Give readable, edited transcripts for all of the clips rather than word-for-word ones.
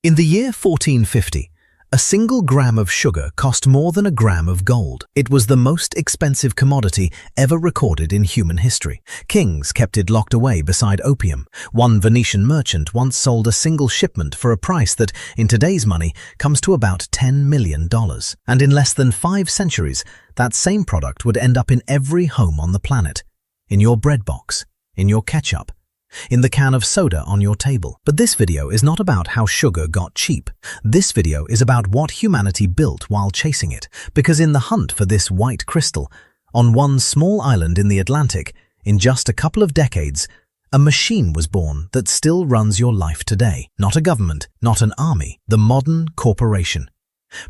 In the year 1450, a single gram of sugar cost more than a gram of gold. It was the most expensive commodity ever recorded in human history. Kings kept it locked away beside opium. One Venetian merchant once sold a single shipment for a price that, in today's money, comes to about $10 million. And in less than 5 centuries, that same product would end up in every home on the planet. In your bread box, in your ketchup, in the can of soda on your table. But this video is not about how sugar got cheap. This video is about what humanity built while chasing it. Because in the hunt for this white crystal, on one small island in the Atlantic, in just a couple of decades, a machine was born that still runs your life today. Not a government, not an army, the modern corporation.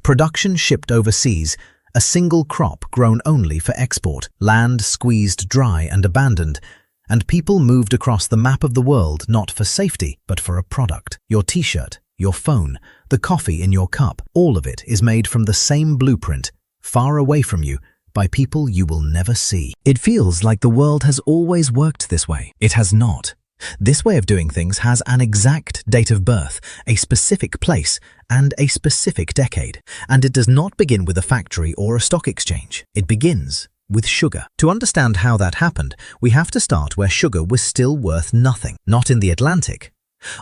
Production shipped overseas, a single crop grown only for export, land squeezed dry and abandoned, and people moved across the map of the world not for safety, but for a product. Your t-shirt, your phone, the coffee in your cup, all of it is made from the same blueprint, far away from you, by people you will never see. It feels like the world has always worked this way. It has not. This way of doing things has an exact date of birth, a specific place, and a specific decade. And it does not begin with a factory or a stock exchange. It begins with sugar. To understand how that happened, we have to start where sugar was still worth nothing, not in the Atlantic.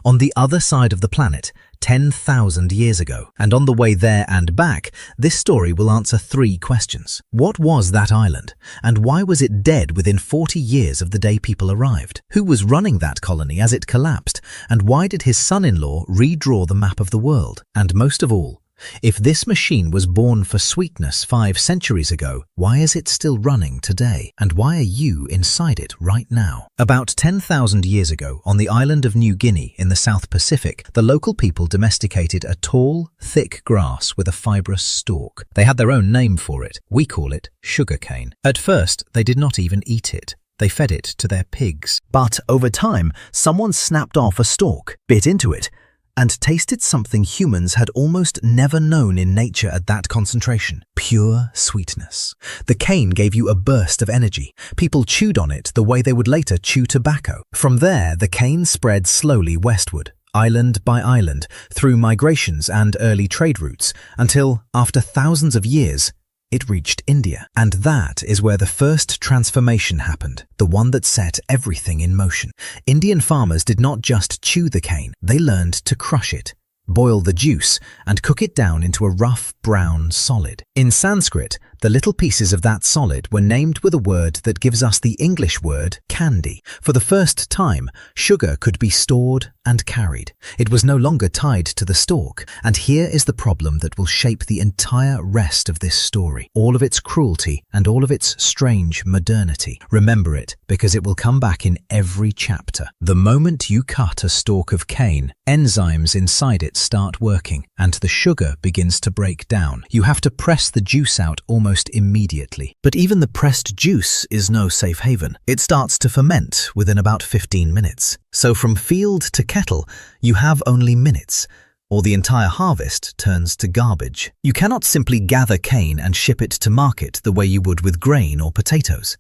On the other side of the planet, 10,000 years ago. And on the way there and back, this story will answer 3 questions. What was that island? And why was it dead within 40 years of the day people arrived? Who was running that colony as it collapsed? And why did his son-in-law redraw the map of the world? And most of all, if this machine was born for sweetness 5 centuries ago, why is it still running today? And why are you inside it right now? About 10,000 years ago, on the island of New Guinea in the South Pacific, the local people domesticated a tall, thick grass with a fibrous stalk. They had their own name for it. We call it sugarcane. At first, they did not even eat it. They fed it to their pigs. But over time, someone snapped off a stalk, bit into it, and tasted something humans had almost never known in nature at that concentration: pure sweetness. The cane gave you a burst of energy. People chewed on it the way they would later chew tobacco. From there, the cane spread slowly westward, island by island, through migrations and early trade routes, until, after thousands of years, it reached India. And that is where the first transformation happened, the one that set everything in motion. Indian farmers did not just chew the cane, they learned to crush it, boil the juice, and cook it down into a rough brown solid. In Sanskrit, the little pieces of that solid were named with a word that gives us the English word candy. For the first time, sugar could be stored and carried. It was no longer tied to the stalk. And here is the problem that will shape the entire rest of this story. All of its cruelty and all of its strange modernity. Remember it, because it will come back in every chapter. The moment you cut a stalk of cane, enzymes inside it start working, and the sugar begins to break down. You have to press the juice out almost immediately. But even the pressed juice is no safe haven. It starts to ferment within about 15 minutes. So from field to kettle, you have only minutes, or the entire harvest turns to garbage. You cannot simply gather cane and ship it to market the way you would with grain or potatoes.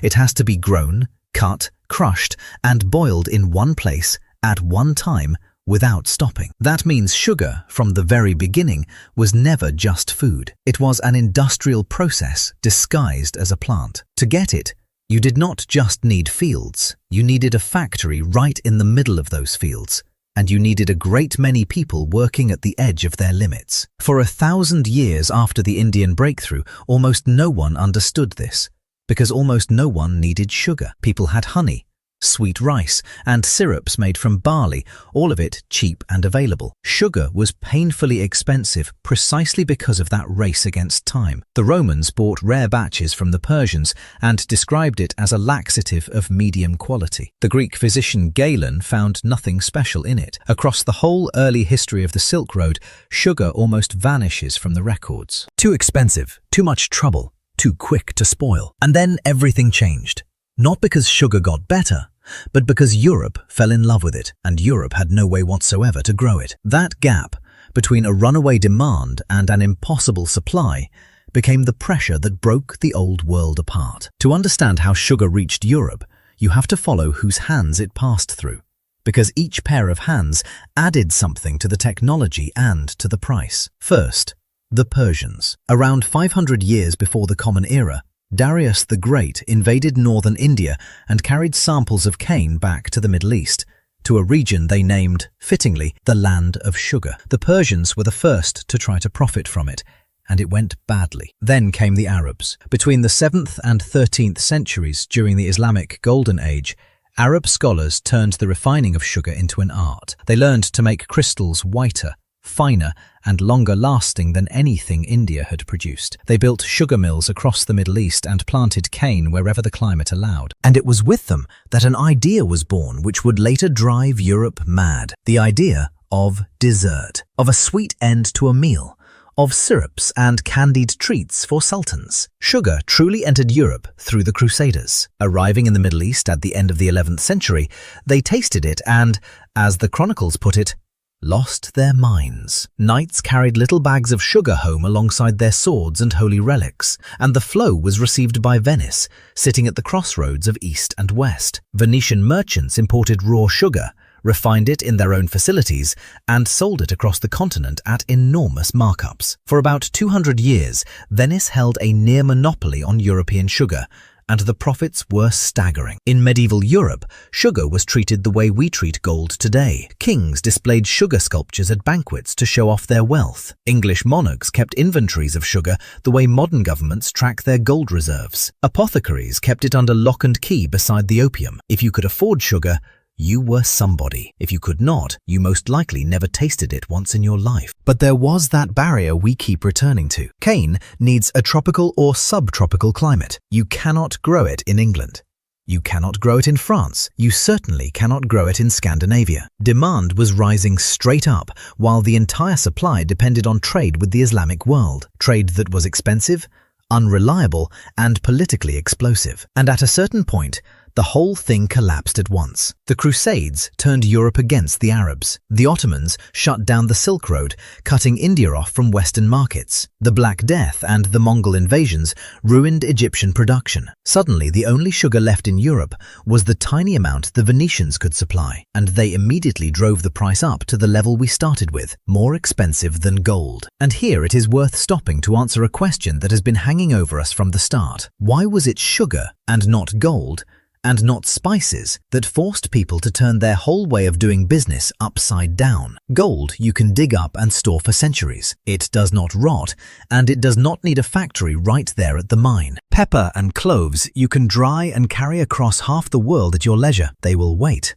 It has to be grown, cut, crushed, and boiled in one place at one time without stopping. That means sugar, from the very beginning, was never just food. It was an industrial process disguised as a plant. To get it, you did not just need fields. You needed a factory right in the middle of those fields. And you needed a great many people working at the edge of their limits. For 1,000 years after the Indian breakthrough, almost no one understood this, because almost no one needed sugar. People had honey, sweet rice, and syrups made from barley, all of it cheap and available. Sugar was painfully expensive precisely because of that race against time. The Romans bought rare batches from the Persians and described it as a laxative of medium quality. The Greek physician Galen found nothing special in it. Across the whole early history of the Silk Road, sugar almost vanishes from the records. Too expensive, too much trouble, too quick to spoil. And then everything changed. Not because sugar got better, but because Europe fell in love with it, and Europe had no way whatsoever to grow it. That gap between a runaway demand and an impossible supply became the pressure that broke the old world apart. To understand how sugar reached Europe, you have to follow whose hands it passed through. because each pair of hands added something to the technology and to the price. First, the Persians. Around 500 years before the Common Era, Darius the Great invaded northern India and carried samples of cane back to the Middle East, to a region they named, fittingly, the Land of Sugar. The Persians were the first to try to profit from it, and it went badly. Then came the Arabs. Between the 7th and 13th centuries during the Islamic Golden Age, Arab scholars turned the refining of sugar into an art. They learned to make crystals whiter, finer, and longer lasting than anything India had produced. They built sugar mills across the Middle East and planted cane wherever the climate allowed. And it was with them that an idea was born which would later drive Europe mad. The idea of dessert, of a sweet end to a meal, of syrups and candied treats for sultans. Sugar truly entered Europe through the Crusaders. Arriving in the Middle East at the end of the 11th century, they tasted it and, as the chronicles put it, lost their minds. Knights carried little bags of sugar home alongside their swords and holy relics, and the flow was received by Venice, sitting at the crossroads of East and West. Venetian merchants imported raw sugar, refined it in their own facilities, and sold it across the continent at enormous markups. For about 200 years, Venice held a near monopoly on European sugar, and the profits were staggering. In medieval Europe, sugar was treated the way we treat gold today. Kings displayed sugar sculptures at banquets to show off their wealth. English monarchs kept inventories of sugar the way modern governments track their gold reserves. Apothecaries kept it under lock and key beside the opium. If you could afford sugar, you were somebody. If you could not, you most likely never tasted it once in your life. But there was that barrier we keep returning to. Cane needs a tropical or subtropical climate. You cannot grow it in England. You cannot grow it in France. You certainly cannot grow it in Scandinavia. Demand was rising straight up, while the entire supply depended on trade with the Islamic world. Trade that was expensive, unreliable, and politically explosive. And at a certain point, the whole thing collapsed at once. The Crusades turned Europe against the Arabs. The Ottomans shut down the Silk Road, cutting India off from Western markets. The Black Death and the Mongol invasions ruined Egyptian production. Suddenly, the only sugar left in Europe was the tiny amount the Venetians could supply, and they immediately drove the price up to the level we started with, more expensive than gold. And here it is worth stopping to answer a question that has been hanging over us from the start. Why was it sugar, and not gold, and not spices, that forced people to turn their whole way of doing business upside down? Gold you can dig up and store for centuries. It does not rot, and it does not need a factory right there at the mine. Pepper and cloves you can dry and carry across half the world at your leisure. They will wait.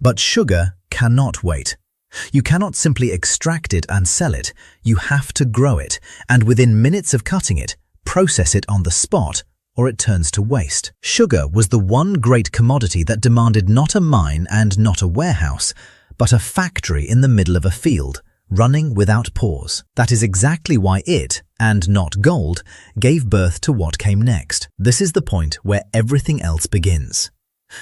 But sugar cannot wait. You cannot simply extract it and sell it. You have to grow it, and within minutes of cutting it, process it on the spot, or it turns to waste. Sugar was the one great commodity that demanded not a mine and not a warehouse, but a factory in the middle of a field, running without pause. That is exactly why it, and not gold, gave birth to what came next. This is the point where everything else begins.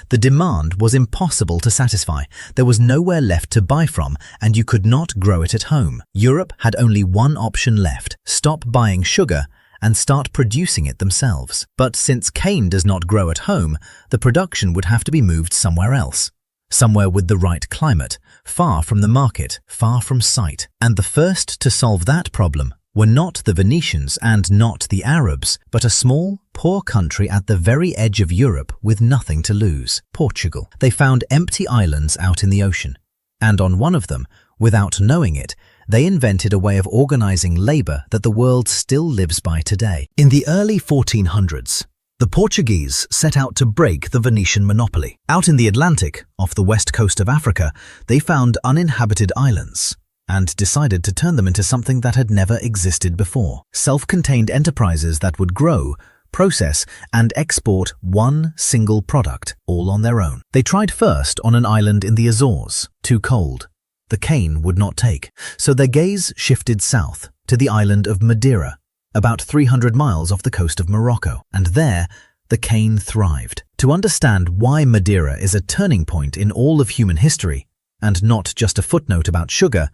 The demand was impossible to satisfy. There was nowhere left to buy from, and you could not grow it at home. Europe had only one option left: stop buying sugar and start producing it themselves. But since cane does not grow at home, the production would have to be moved somewhere else. Somewhere with the right climate, far from the market, far from sight. And the first to solve that problem were not the Venetians and not the Arabs, but a small, poor country at the very edge of Europe with nothing to lose: Portugal. They found empty islands out in the ocean, and on one of them, without knowing it, they invented a way of organizing labor that the world still lives by today. In the early 1400s, the Portuguese set out to break the Venetian monopoly. Out in the Atlantic, off the west coast of Africa, they found uninhabited islands and decided to turn them into something that had never existed before: self-contained enterprises that would grow, process, and export one single product, all on their own. They tried first on an island in the Azores, too cold. The cane would not take, so their gaze shifted south to the island of Madeira, about 300 miles off the coast of Morocco, and there the cane thrived. To understand why Madeira is a turning point in all of human history, and not just a footnote about sugar,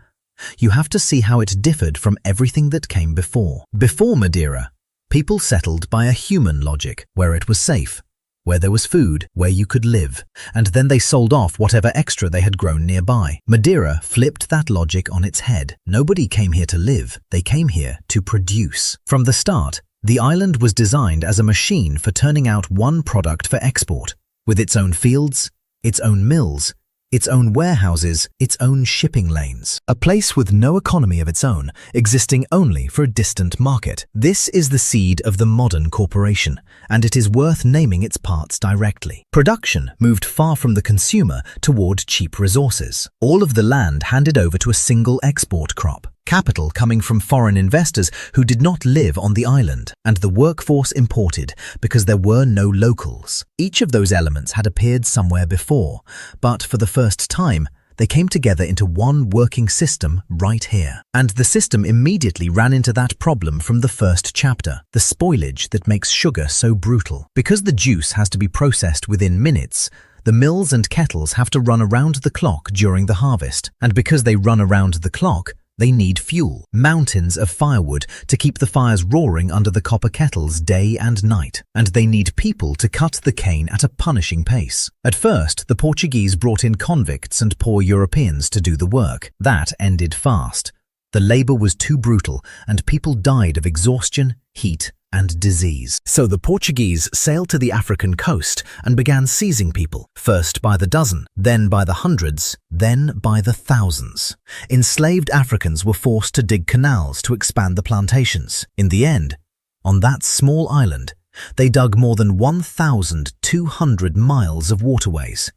you have to see how it differed from everything that came before. Before Madeira, people settled by a human logic, where it was safe. where there was food, where you could live, and then they sold off whatever extra they had grown nearby. Madeira flipped that logic on its head. Nobody came here to live, they came here to produce. From the start, the island was designed as a machine for turning out one product for export, with its own fields, its own mills, its own warehouses, its own shipping lanes. A place with no economy of its own, existing only for a distant market. This is the seed of the modern corporation, and it is worth naming its parts directly. Production moved far from the consumer toward cheap resources. All of the land handed over to a single export crop. Capital coming from foreign investors who did not live on the island, and the workforce imported because there were no locals. Each of those elements had appeared somewhere before, but for the first time, they came together into one working system right here. And the system immediately ran into that problem from the first chapter, the spoilage that makes sugar so brutal. Because the juice has to be processed within minutes, the mills and kettles have to run around the clock during the harvest. And because they run around the clock, they need fuel, mountains of firewood to keep the fires roaring under the copper kettles day and night. And they need people to cut the cane at a punishing pace. At first, the Portuguese brought in convicts and poor Europeans to do the work. That ended fast. The labor was too brutal, and people died of exhaustion, heat, and disease. So the Portuguese sailed to the African coast and began seizing people, first by the dozen, then by the hundreds, then by the thousands. Enslaved Africans were forced to dig canals to expand the plantations. In the end, on that small island, they dug more than 1,200 miles of waterways,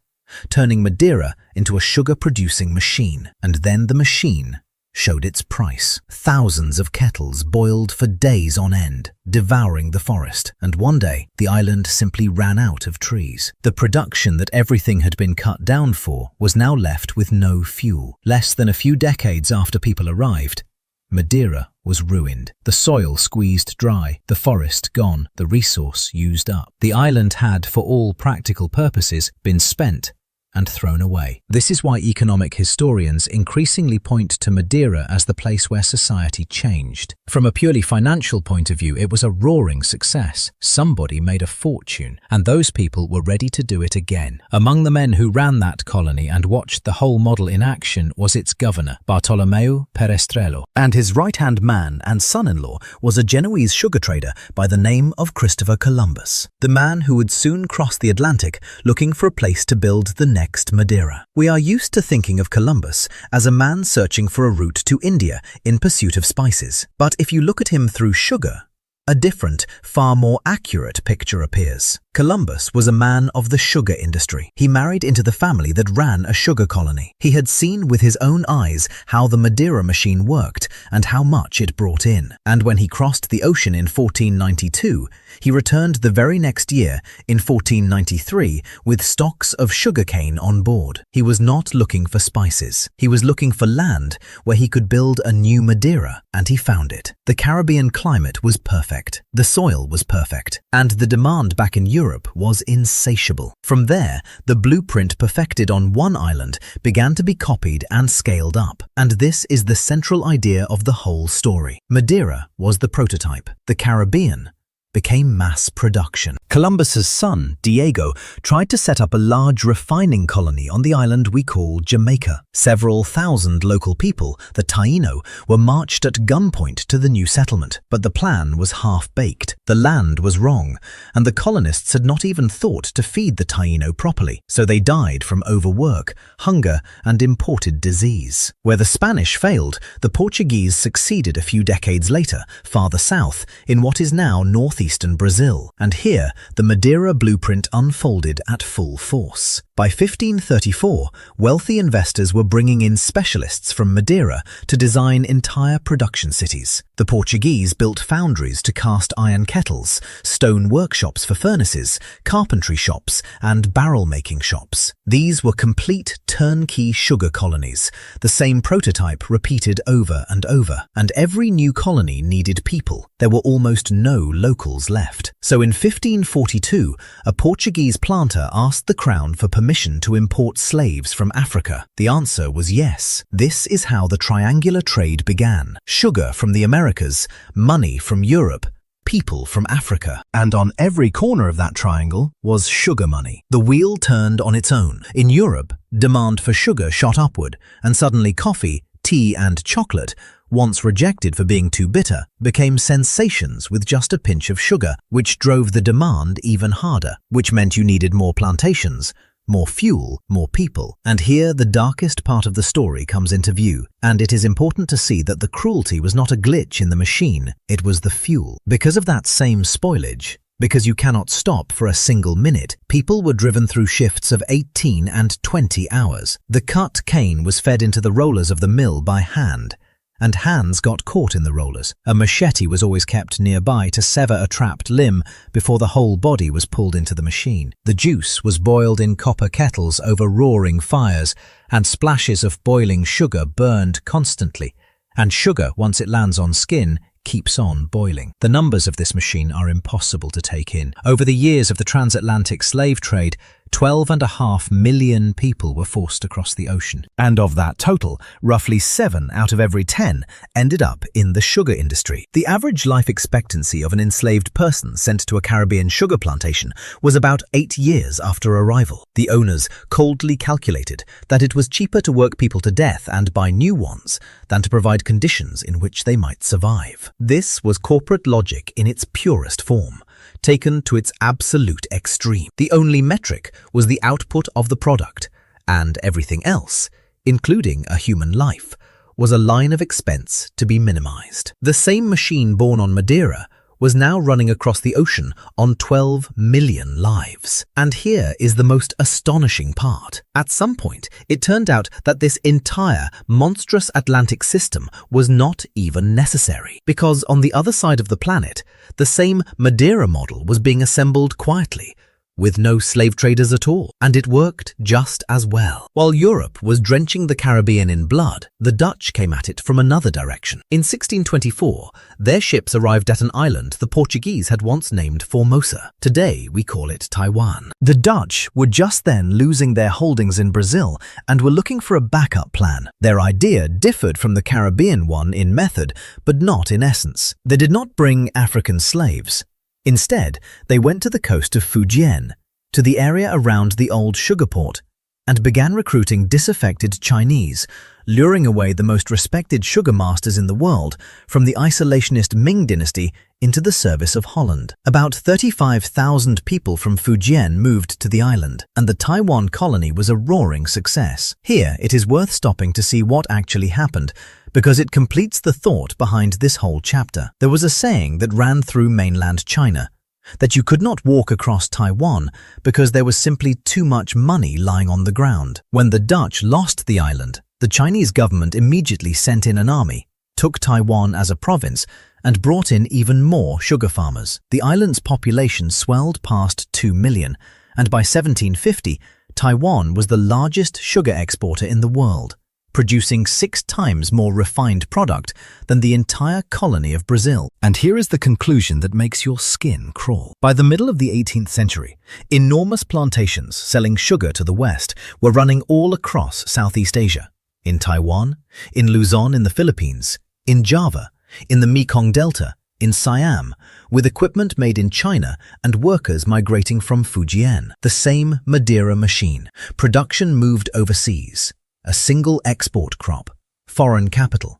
turning Madeira into a sugar-producing machine. And then the machine showed its price. Thousands of kettles boiled for days on end, devouring the forest, and one day the island simply ran out of trees. The production that everything had been cut down for was now left with no fuel. Less than a few decades after people arrived, Madeira was ruined. The soil squeezed dry, the forest gone, the resource used up. The island had, for all practical purposes, been spent and thrown away. This is why economic historians increasingly point to Madeira as the place where society changed. From a purely financial point of view, it was a roaring success. Somebody made a fortune, and those people were ready to do it again. Among the men who ran that colony and watched the whole model in action was its governor, Bartolomeu Perestrello, and his right-hand man and son-in-law was a Genoese sugar trader by the name of Christopher Columbus, the man who would soon cross the Atlantic looking for a place to build the next Madeira. We are used to thinking of Columbus as a man searching for a route to India in pursuit of spices. But if you look at him through sugar, a different, far more accurate picture appears. Columbus was a man of the sugar industry. He married into the family that ran a sugar colony. He had seen with his own eyes how the Madeira machine worked and how much it brought in. And when he crossed the ocean in 1492, he returned the very next year, in 1493, with stocks of sugarcane on board. He was not looking for spices. He was looking for land where he could build a new Madeira, and he found it. The Caribbean climate was perfect. The soil was perfect. And the demand back in Europe was insatiable. From there, the blueprint perfected on one island began to be copied and scaled up. And this is the central idea of the whole story. Madeira was the prototype. The Caribbean became mass production. Columbus's son, Diego, tried to set up a large refining colony on the island we call Jamaica. Several thousand local people, the Taino, were marched at gunpoint to the new settlement. But the plan was half-baked. The land was wrong, and the colonists had not even thought to feed the Taino properly, so they died from overwork, hunger, and imported disease. Where the Spanish failed, the Portuguese succeeded a few decades later, farther south, in what is now northeastern Brazil. And here, the Madeira blueprint unfolded at full force. By 1534, wealthy investors were bringing in specialists from Madeira to design entire production cities. The Portuguese built foundries to cast iron kettles, stone workshops for furnaces, carpentry shops, and barrel-making shops. These were complete turnkey sugar colonies, the same prototype repeated over and over. And every new colony needed people. There were almost no locals left. So in 1542, a Portuguese planter asked the crown for permission to import slaves from Africa. The answer was yes. This is how the triangular trade began. Sugar from the Americas, money from Europe, people from Africa. And on every corner of that triangle was sugar money. The wheel turned on its own. In Europe, demand for sugar shot upward, and suddenly coffee, tea and chocolate, once rejected for being too bitter, became sensations with just a pinch of sugar, which drove the demand even harder, which meant you needed more plantations, more fuel, more people. And here the darkest part of the story comes into view, and it is important to see that the cruelty was not a glitch in the machine, it was the fuel. Because of that same spoilage, because you cannot stop for a single minute, people were driven through shifts of 18 and 20 hours. The cut cane was fed into the rollers of the mill by hand, and hands got caught in the rollers. A machete was always kept nearby to sever a trapped limb before the whole body was pulled into the machine. The juice was boiled in copper kettles over roaring fires, and splashes of boiling sugar burned constantly. And sugar, once it lands on skin, keeps on boiling. The numbers of this machine are impossible to take in. Over the years of the transatlantic slave trade, 12.5 million people were forced across the ocean. And of that total, roughly 7 out of every 10 ended up in the sugar industry. The average life expectancy of an enslaved person sent to a Caribbean sugar plantation was about 8 years after arrival. The owners coldly calculated that it was cheaper to work people to death and buy new ones than to provide conditions in which they might survive. This was corporate logic in its purest form, taken to its absolute extreme. The only metric was the output of the product, and everything else, including a human life, was a line of expense to be minimized. The same machine born on Madeira was now running across the ocean on 12 million lives. And here is the most astonishing part. At some point, it turned out that this entire monstrous Atlantic system was not even necessary, because on the other side of the planet, the same Madeira model was being assembled quietly, with no slave traders at all, and it worked just as well. While Europe was drenching the Caribbean in blood, the Dutch came at it from another direction. In 1624, their ships arrived at an island the Portuguese had once named Formosa. Today, we call it Taiwan. The Dutch were just then losing their holdings in Brazil and were looking for a backup plan. Their idea differed from the Caribbean one in method, but not in essence. They did not bring African slaves. Instead, they went to the coast of Fujian, to the area around the old sugar port, and began recruiting disaffected Chinese, luring away the most respected sugar masters in the world from the isolationist Ming dynasty into the service of Holland. About 35,000 people from Fujian moved to the island, and the Taiwan colony was a roaring success. Here, it is worth stopping to see what actually happened, because it completes the thought behind this whole chapter. There was a saying that ran through mainland China, that you could not walk across Taiwan because there was simply too much money lying on the ground. When the Dutch lost the island, the Chinese government immediately sent in an army, took Taiwan as a province, and brought in even more sugar farmers. The island's population swelled past 2 million, and by 1750, Taiwan was the largest sugar exporter in the world, producing 6 times more refined product than the entire colony of Brazil. And here is the conclusion that makes your skin crawl. By the middle of the 18th century, enormous plantations selling sugar to the west were running all across Southeast Asia, in Taiwan, in Luzon in the Philippines, in Java, in the Mekong Delta, in Siam, with equipment made in China and workers migrating from Fujian. The same Madeira machine. Production moved overseas. A single export crop, foreign capital.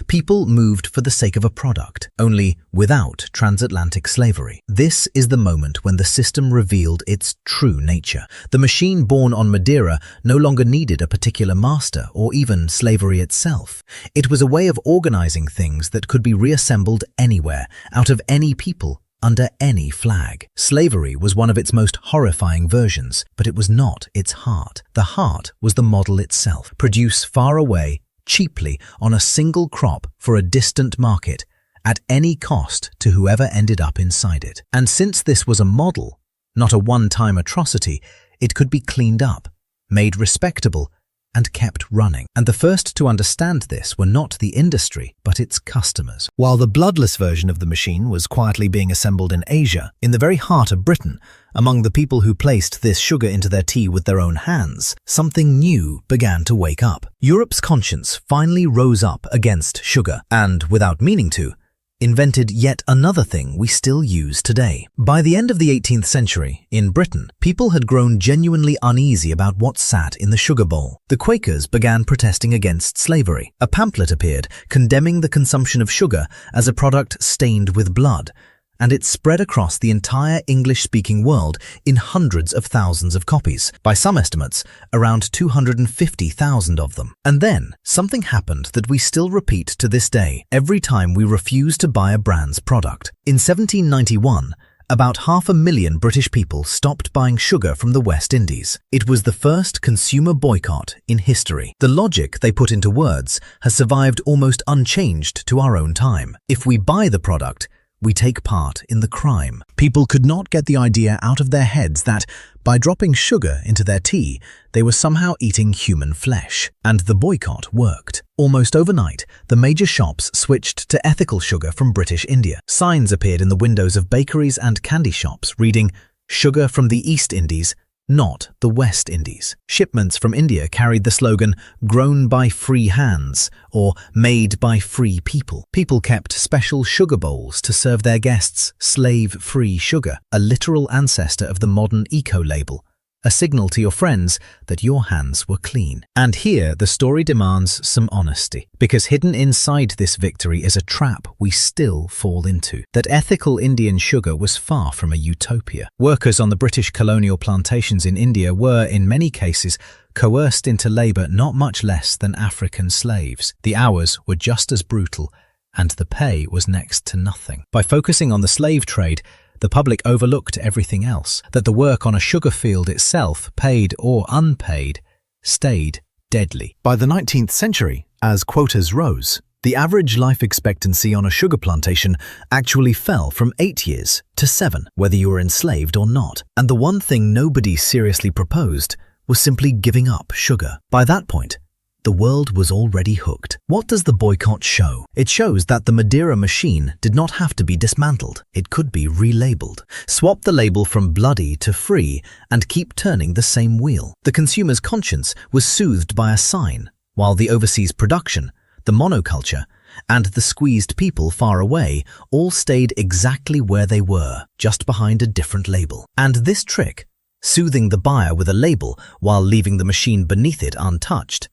People moved for the sake of a product, only without transatlantic slavery. This is the moment when the system revealed its true nature. The machine born on Madeira no longer needed a particular master or even slavery itself. It was a way of organizing things that could be reassembled anywhere, out of any people, under any flag. Slavery was one of its most horrifying versions, but it was not its heart. The heart was the model itself. Produce far away, cheaply, on a single crop for a distant market, at any cost to whoever ended up inside it. And since this was a model, not a one-time atrocity, it could be cleaned up, made respectable, and kept running. And the first to understand this were not the industry, but its customers. While the bloodless version of the machine was quietly being assembled in Asia, in the very heart of Britain, among the people who placed this sugar into their tea with their own hands, something new began to wake up. Europe's conscience finally rose up against sugar, and, without meaning to, invented yet another thing we still use today. By the end of the 18th century, in Britain, people had grown genuinely uneasy about what sat in the sugar bowl. The Quakers began protesting against slavery. A pamphlet appeared condemning the consumption of sugar as a product stained with blood, and it spread across the entire English-speaking world in hundreds of thousands of copies. By some estimates, around 250,000 of them. And then, something happened that we still repeat to this day every time we refuse to buy a brand's product. In 1791, about 500,000 British people stopped buying sugar from the West Indies. It was the first consumer boycott in history. The logic they put into words has survived almost unchanged to our own time. If we buy the product, we take part in the crime. People could not get the idea out of their heads that, by dropping sugar into their tea, they were somehow eating human flesh. And the boycott worked. Almost overnight, the major shops switched to ethical sugar from British India. Signs appeared in the windows of bakeries and candy shops reading, "Sugar from the East Indies, not the West Indies." Shipments from India carried the slogan, "Grown by free hands," or "Made by free people." People kept special sugar bowls to serve their guests slave-free sugar, a literal ancestor of the modern eco-label, a signal to your friends that your hands were clean. And here the story demands some honesty, because hidden inside this victory is a trap we still fall into. That ethical Indian sugar was far from a utopia. Workers on the British colonial plantations in India were, in many cases, coerced into labour not much less than African slaves. The hours were just as brutal, and the pay was next to nothing. By focusing on the slave trade, the public overlooked everything else, that the work on a sugar field itself, paid or unpaid, stayed deadly. By the 19th century, as quotas rose, the average life expectancy on a sugar plantation actually fell from 8 years to 7, whether you were enslaved or not. And the one thing nobody seriously proposed was simply giving up sugar. By that point, the world was already hooked. What does the boycott show? It shows that the Madeira machine did not have to be dismantled. It could be relabeled. Swap the label from bloody to free and keep turning the same wheel. The consumer's conscience was soothed by a sign, while the overseas production, the monoculture, and the squeezed people far away all stayed exactly where they were, just behind a different label. And this trick, soothing the buyer with a label while leaving the machine beneath it untouched,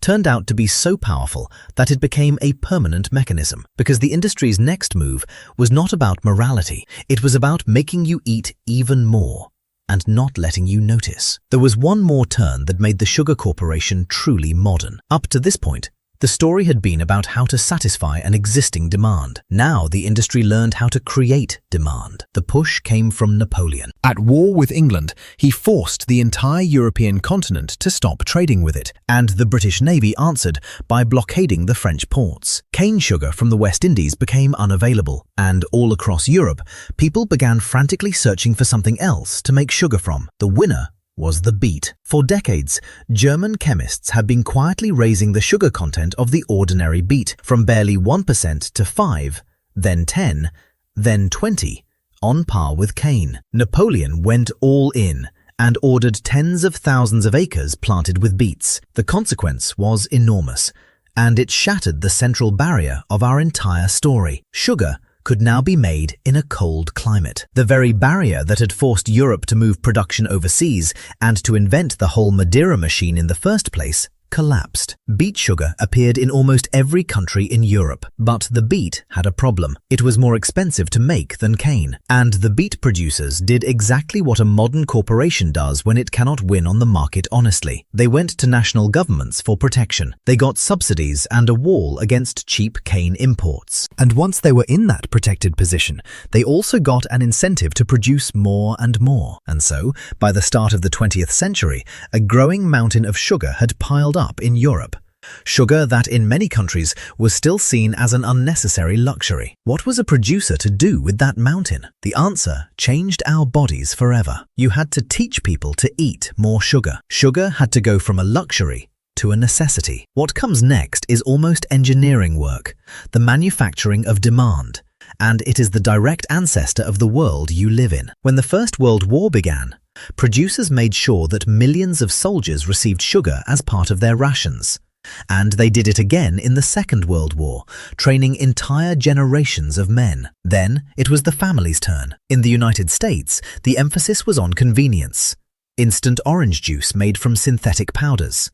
turned out to be so powerful that it became a permanent mechanism, because the industry's next move was not about morality. It was about making you eat even more and not letting you notice. There was one more turn that made the Sugar Corporation truly modern. Up to this point, the story had been about how to satisfy an existing demand. Now the industry learned how to create demand. The push came from Napoleon. At war with England, he forced the entire European continent to stop trading with it, and the British Navy answered by blockading the French ports. Cane sugar from the West Indies became unavailable, and all across Europe, people began frantically searching for something else to make sugar from. The winner was the beet. For decades, German chemists had been quietly raising the sugar content of the ordinary beet from barely 1% to 5%, then 10%, then 20%, on par with cane. Napoleon went all in and ordered tens of thousands of acres planted with beets. The consequence was enormous, and it shattered the central barrier of our entire story. Sugar could now be made in a cold climate. The very barrier that had forced Europe to move production overseas and to invent the whole Madeira machine in the first place collapsed. Beet sugar appeared in almost every country in Europe, but the beet had a problem. It was more expensive to make than cane, and the beet producers did exactly what a modern corporation does when it cannot win on the market honestly. They went to national governments for protection. They got subsidies and a wall against cheap cane imports. And once they were in that protected position, they also got an incentive to produce more and more. And so, by the start of the 20th century, a growing mountain of sugar had piled up in Europe. Sugar that in many countries was still seen as an unnecessary luxury. What was a producer to do with that mountain? The answer changed our bodies forever. You had to teach people to eat more sugar. Sugar had to go from a luxury to a necessity. What comes next is almost engineering work, the manufacturing of demand, and it is the direct ancestor of the world you live in. When the First World War began, producers made sure that millions of soldiers received sugar as part of their rations. And they did it again in the Second World War, training entire generations of men. Then it was the family's turn. In the United States, the emphasis was on convenience. Instant orange juice made from synthetic powders.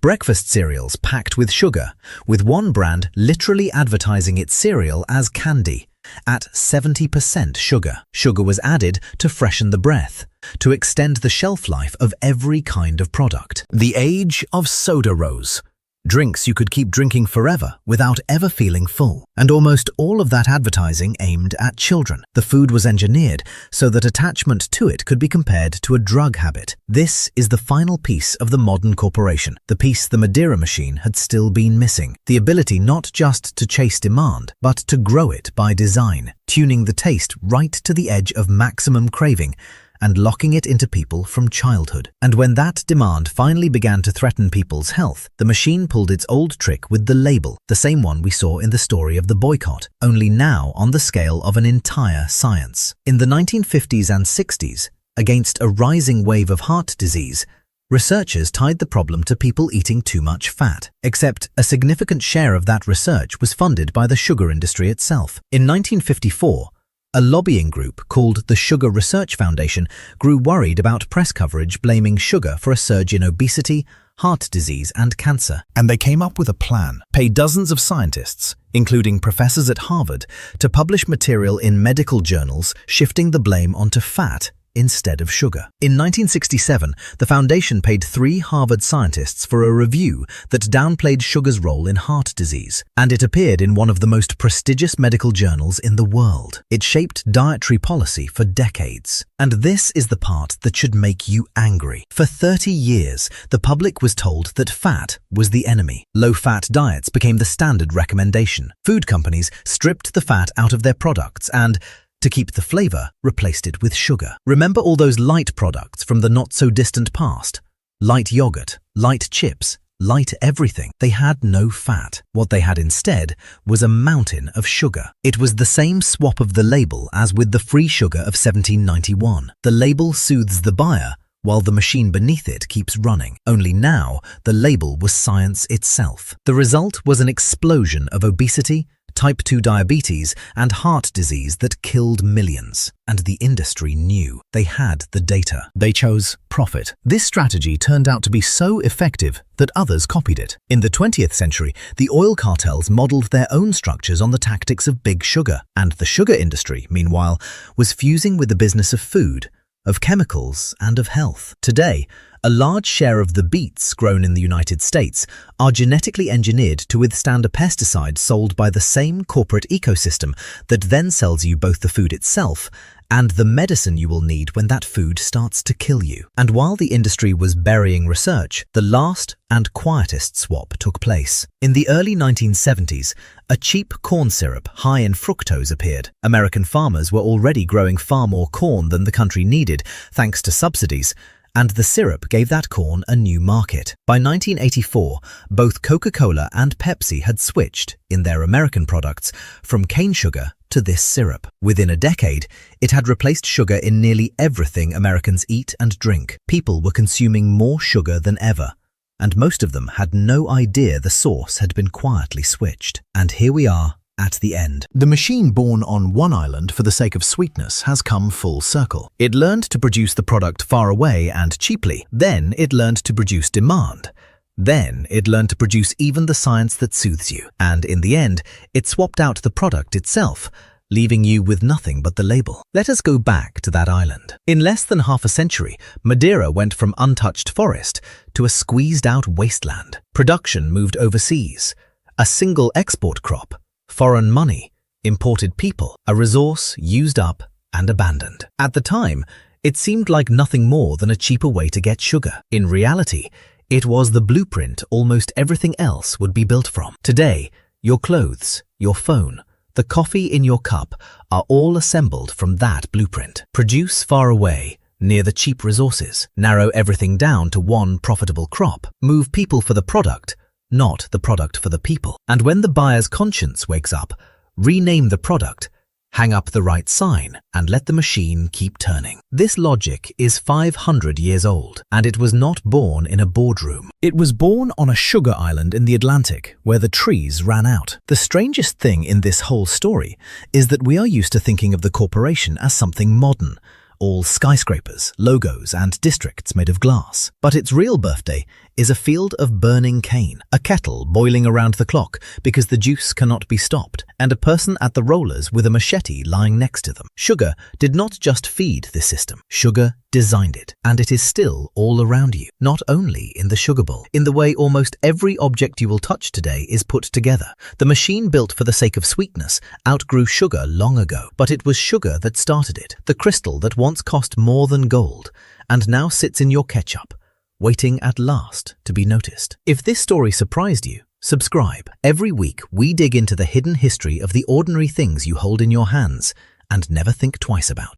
Breakfast cereals packed with sugar, with one brand literally advertising its cereal as candy. At 70% sugar. Sugar was added to freshen the breath, to extend the shelf life of every kind of product. The age of soda rose. Drinks you could keep drinking forever without ever feeling full. And almost all of that advertising aimed at children. The food was engineered so that attachment to it could be compared to a drug habit. This is the final piece of the modern corporation, the piece the Madeira machine had still been missing. The ability not just to chase demand, but to grow it by design, tuning the taste right to the edge of maximum craving, and locking it into people from childhood. And when that demand finally began to threaten people's health, the machine pulled its old trick with the label, the same one we saw in the story of the boycott, only now on the scale of an entire science. In the 1950s and 60s, against a rising wave of heart disease, researchers tied the problem to people eating too much fat. Except a significant share of that research was funded by the sugar industry itself. In 1954, a lobbying group called the Sugar Research Foundation grew worried about press coverage blaming sugar for a surge in obesity, heart disease, and cancer. And they came up with a plan: pay dozens of scientists, including professors at Harvard, to publish material in medical journals shifting the blame onto fat instead of sugar. In 1967, the foundation paid 3 Harvard scientists for a review that downplayed sugar's role in heart disease, and it appeared in one of the most prestigious medical journals in the world. It shaped dietary policy for decades. And this is the part that should make you angry. For 30 years, the public was told that fat was the enemy. Low-fat diets became the standard recommendation. Food companies stripped the fat out of their products and, to keep the flavor, replaced it with sugar. Remember all those light products from the not-so-distant past? Light yogurt, light chips, light everything. They had no fat. What they had instead was a mountain of sugar. It was the same swap of the label as with the free sugar of 1791. The label soothes the buyer, while the machine beneath it keeps running. Only now, the label was science itself. The result was an explosion of obesity, type 2 diabetes, and heart disease that killed millions. And the industry knew. They had the data. They chose profit. This strategy turned out to be so effective that others copied it. In the 20th century, the oil cartels modeled their own structures on the tactics of big sugar. And the sugar industry, meanwhile, was fusing with the business of food, of chemicals, and of health. Today, a large share of the beets grown in the United States are genetically engineered to withstand a pesticide sold by the same corporate ecosystem that then sells you both the food itself and the medicine you will need when that food starts to kill you. And while the industry was burying research, the last and quietest swap took place. In the early 1970s, a cheap corn syrup high in fructose appeared. American farmers were already growing far more corn than the country needed, thanks to subsidies, and the syrup gave that corn a new market. By 1984, both Coca-Cola and Pepsi had switched, in their American products, from cane sugar to this syrup. Within a decade, it had replaced sugar in nearly everything Americans eat and drink. People were consuming more sugar than ever, and most of them had no idea the source had been quietly switched. And here we are, at the end. The machine born on one island for the sake of sweetness has come full circle. It learned to produce the product far away and cheaply. Then it learned to produce demand. Then it learned to produce even the science that soothes you. And in the end, it swapped out the product itself, leaving you with nothing but the label. Let us go back to that island. In less than half a century, Madeira went from untouched forest to a squeezed-out wasteland. Production moved overseas. A single export crop, foreign money, imported people, a resource used up and abandoned. At the time, it seemed like nothing more than a cheaper way to get sugar. In reality, it was the blueprint almost everything else would be built from. Today, your clothes, your phone, the coffee in your cup are all assembled from that blueprint. Produce far away, near the cheap resources. Narrow everything down to one profitable crop. Move people for the product, not the product for the people. And when the buyer's conscience wakes up, rename the product, hang up the right sign, and let the machine keep turning. This logic is 500 years old, and it was not born in a boardroom. It was born on a sugar island in the Atlantic, where the trees ran out. The strangest thing in this whole story is that we are used to thinking of the corporation as something modern, all skyscrapers, logos, and districts made of glass. But its real birthday is a field of burning cane, a kettle boiling around the clock because the juice cannot be stopped, and a person at the rollers with a machete lying next to them. Sugar did not just feed this system. Sugar designed it, and it is still all around you, not only in the sugar bowl. In the way almost every object you will touch today is put together. The machine built for the sake of sweetness outgrew sugar long ago, but it was sugar that started it, the crystal that once cost more than gold and now sits in your ketchup, waiting at last to be noticed. If this story surprised you, subscribe. Every week we dig into the hidden history of the ordinary things you hold in your hands and never think twice about.